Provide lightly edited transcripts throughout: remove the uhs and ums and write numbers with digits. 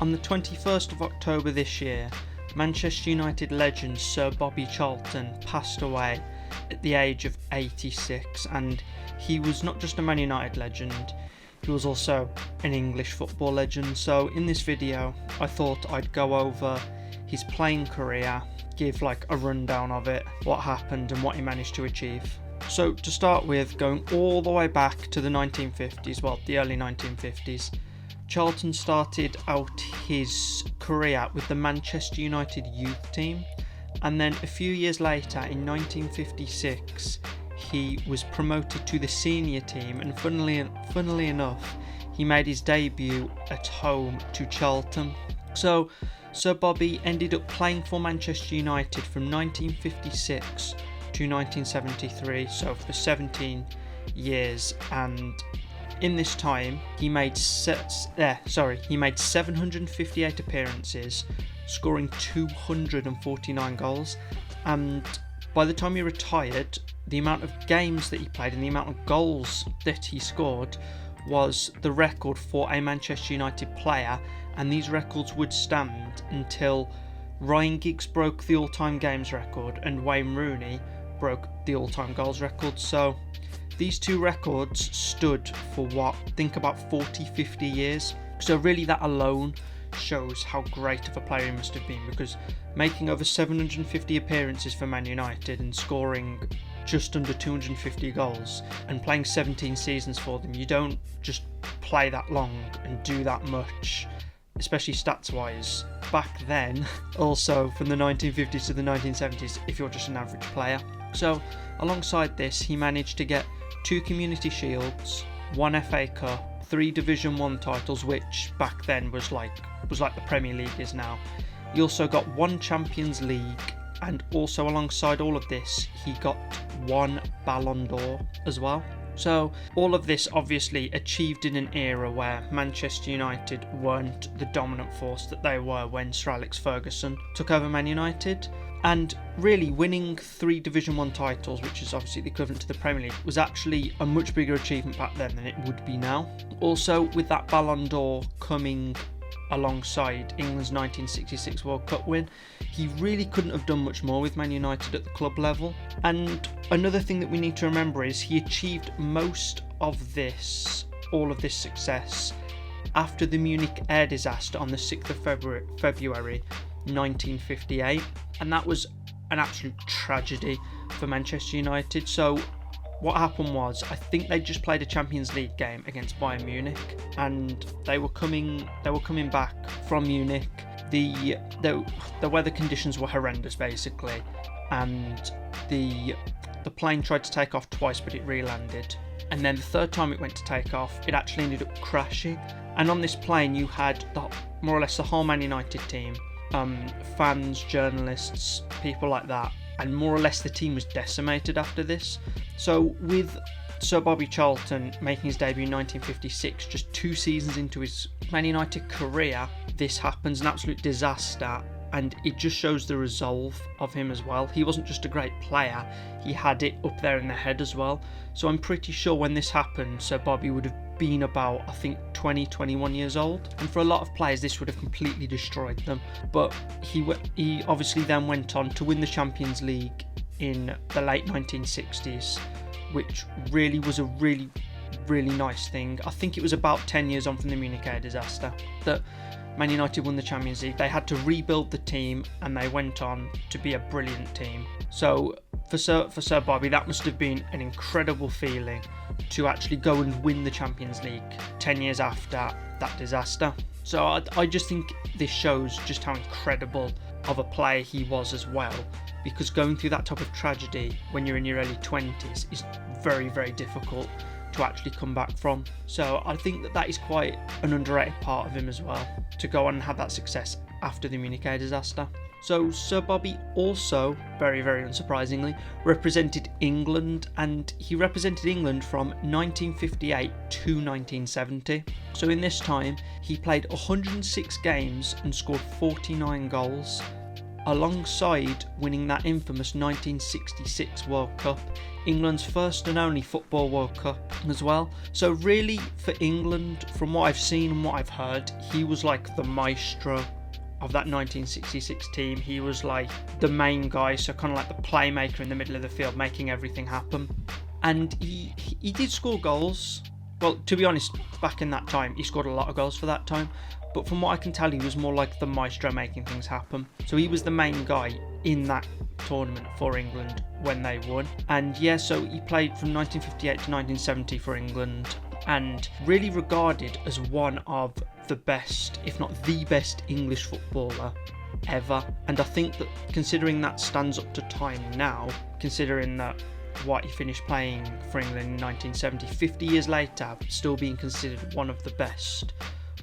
On the 21st of October this year, Manchester United legend Sir Bobby Charlton passed away at the age of 86, and he was not just a Man United legend, he was also an English football legend. So in this video I thought I'd go over his playing career, give like a rundown of it, what happened and what he managed to achieve. So to start with, going all the way back to the 1950s, well, the early 1950s, Charlton started out his career with the Manchester United youth team, and then a few years later in 1956 he was promoted to the senior team, and funnily enough he made his debut at home to Charlton. So Sir Bobby ended up playing for Manchester United from 1956 to 1973, so for 17 years, and in this time he made 758 appearances, scoring 249 goals, and by the time he retired, the amount of games that he played and the amount of goals that he scored was the record for a Manchester United player, and these records would stand until Ryan Giggs broke the all-time games record and Wayne Rooney broke the all-time goals record. So these two records stood for think about 40-50 years. So really that alone shows how great of a player he must have been, because making over 750 appearances for Man United and scoring just under 250 goals and playing 17 seasons for them, you don't just play that long and do that much, especially stats wise back then, also from the 1950s to the 1970s, if you're just an average player. So alongside this, he managed to get 2 Community Shields, 1 FA Cup, 3 Division 1 titles, which back then was like the Premier League is now. He also got 1 Champions League, and also alongside all of this he got 1 Ballon d'Or as well. So all of this obviously achieved in an era where Manchester United weren't the dominant force that they were when Sir Alex Ferguson took over Man United. And really winning 3 Division 1 titles, which is obviously the equivalent to the Premier League, was actually a much bigger achievement back then than it would be now. Also, with that Ballon d'Or coming alongside England's 1966 World Cup win, he really couldn't have done much more with Man United at the club level. And another thing that we need to remember is he achieved most of all of this success after the Munich air disaster on the 6th of February 1958, and that was an absolute tragedy for Manchester United. So what happened was, I think they just played a Champions League game against Bayern Munich, and they were coming back from Munich. The weather conditions were horrendous basically, and the plane tried to take off twice but it re-landed, and then the third time it went to take off it actually ended up crashing. And on this plane you had more or less the whole Man United team, fans, journalists, people like that, and more or less the team was decimated after this. So with Sir Bobby Charlton making his debut in 1956, just 2 seasons into his Man United career, this happens, an absolute disaster, and it just shows the resolve of him as well. He wasn't just a great player, he had it up there in the head as well. So I'm pretty sure when this happened, Sir Bobby would have been about, I think, 21 years old, and for a lot of players this would have completely destroyed them. But he obviously then went on to win the Champions League in the late 1960s, which really was a really nice thing. I think it was about 10 years on from the Munich air disaster that Man United won the Champions League. They had to rebuild the team and they went on to be a brilliant team. So for Sir Bobby, that must have been an incredible feeling to actually go and win the Champions League 10 years after that disaster. So I just think this shows just how incredible of a player he was as well, because going through that type of tragedy when you're in your early 20s is very, very difficult to actually come back from. So I think that is quite an underrated part of him as well, to go on and have that success after the Munich air disaster. So Sir Bobby also, very, very unsurprisingly, represented England, and he represented England from 1958 to 1970. So in this time, he played 106 games and scored 49 goals. alongside winning that infamous 1966 World Cup, England's first and only Football World Cup as well. So really, for England, from what I've seen and what I've heard, he was like the maestro of that 1966 team. He was like the main guy, so kind of like the playmaker in the middle of the field, making everything happen. And he did score goals. Well, to be honest, back in that time, he scored a lot of goals for that time. But from what I can tell, he was more like the maestro making things happen. So he was the main guy in that tournament for England when they won. And yeah, so he played from 1958 to 1970 for England, and really regarded as one of the best, if not the best, English footballer ever. And I think that considering that stands up to time now, considering that what he finished playing for England in 1970, 50 years later, still being considered one of the best,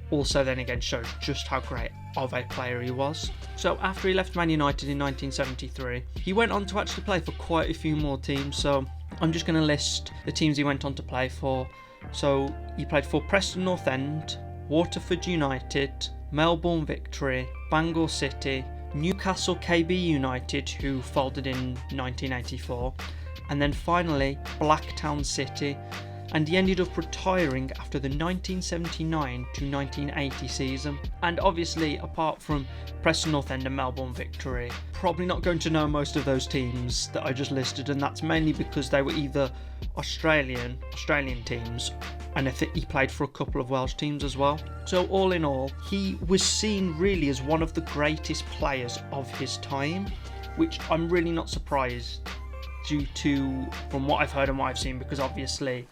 also then again shows just how great of a player he was. So after he left Man United in 1973, he went on to actually play for quite a few more teams. So I'm just going to list the teams he went on to play for. So he played for Preston North End, Waterford United, Melbourne Victory, Bangor City, Newcastle KB United, who folded in 1984, and then finally Blacktown City. And he ended up retiring after the 1979 to 1980 season. And obviously, apart from Preston North End and Melbourne Victory, probably not going to know most of those teams that I just listed, and that's mainly because they were either Australian teams, and I think he played for a couple of Welsh teams as well. So all in all, he was seen really as one of the greatest players of his time, which I'm really not surprised due to, from what I've heard and what I've seen, because obviously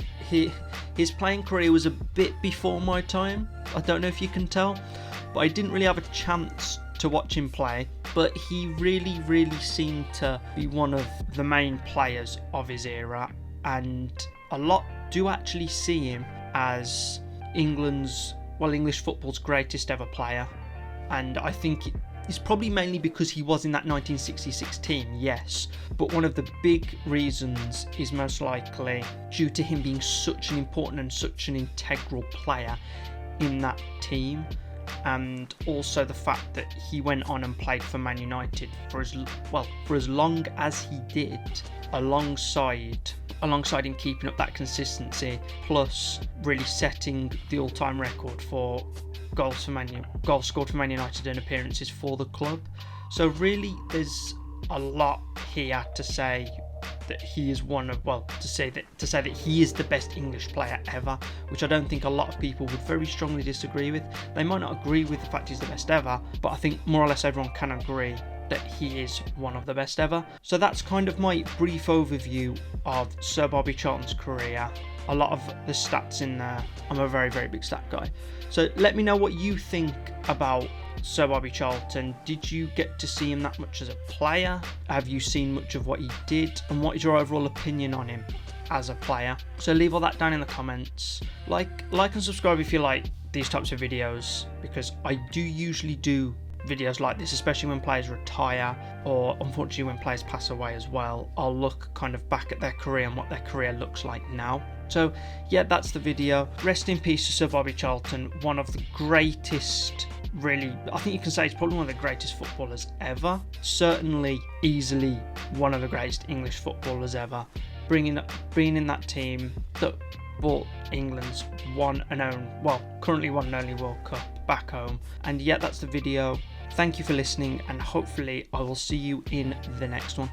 his playing career was a bit before my time. I don't know if you can tell, but I didn't really have a chance to watch him play, but he really seemed to be one of the main players of his era, and a lot do actually see him as English football's greatest ever player. And I think it's probably mainly because he was in that 1966 team, yes, but one of the big reasons is most likely due to him being such an important and such an integral player in that team, and also the fact that he went on and played for Man United for as long as he did, alongside him keeping up that consistency, plus really setting the all-time record for goals scored for Man United and appearances for the club. So really, there's a lot here to say that he is to say that he is the best English player ever, which I don't think a lot of people would very strongly disagree with. They might not agree with the fact he's the best ever, but I think more or less everyone can agree that he is one of the best ever. So that's kind of my brief overview of Sir Bobby Charlton's career. A lot of the stats in there. I'm a very big stat guy. So let me know what you think about Sir Bobby Charlton. Did you get to see him that much as a player? Have you seen much of what he did? And what is your overall opinion on him as a player? So leave all that down in the comments. Like and subscribe if you like these types of videos, because I do usually do videos like this, especially when players retire, or unfortunately when players pass away as well. I'll look kind of back at their career and what their career looks like now. So yeah, that's the video. Rest in peace to Sir Bobby Charlton, one of the greatest, really, I think you can say he's probably one of the greatest footballers ever. Certainly easily one of the greatest English footballers ever, being in that team that brought England's currently one and only World Cup back home. And yeah, that's the video. Thank you for listening, and hopefully I will see you in the next one.